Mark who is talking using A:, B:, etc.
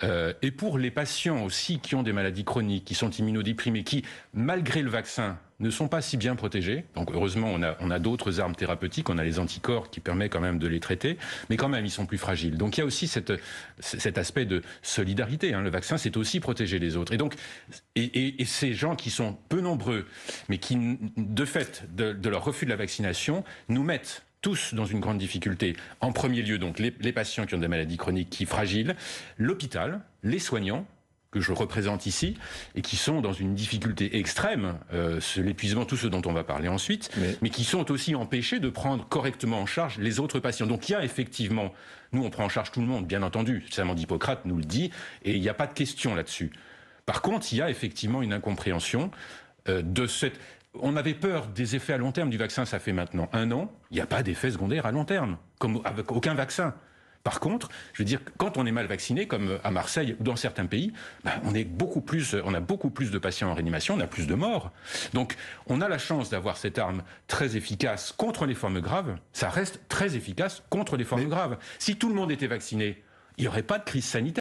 A: Et pour les patients aussi qui ont des maladies chroniques, qui sont immunodéprimés, qui, malgré le vaccin, ne sont pas si bien protégés. Donc heureusement, on a d'autres armes thérapeutiques, on a les anticorps qui permettent quand même de les traiter, mais quand même, ils sont plus fragiles. Donc il y a aussi cet aspect de solidarité. Hein. Le vaccin, c'est aussi protéger les autres. Et donc, et ces gens qui sont peu nombreux, mais qui, de fait, de leur refus de la vaccination, nous mettent tous dans une grande difficulté. En premier lieu, donc, les patients qui ont des maladies chroniques, qui fragiles, l'hôpital, les soignants, que je représente ici, et qui sont dans une difficulté extrême, l'épuisement, tous ceux dont on va parler ensuite, mais qui sont aussi empêchés de prendre correctement en charge les autres patients. Donc il y a effectivement, nous on prend en charge tout le monde, bien entendu, le serment d'Hippocrate nous le dit, et il n'y a pas de question là-dessus. Par contre, il y a effectivement une incompréhension de cette... On avait peur des effets à long terme du vaccin, ça fait maintenant 1 an. Il n'y a pas d'effets secondaires à long terme, comme avec aucun vaccin. Par contre, je veux dire, quand on est mal vacciné, comme à Marseille ou dans certains pays, on a beaucoup plus de patients en réanimation, on a plus de morts. Donc, on a la chance d'avoir cette arme très efficace contre les formes graves. Ça reste très efficace contre les formes graves. Si tout le monde était vacciné, il n'y aurait pas de crise sanitaire.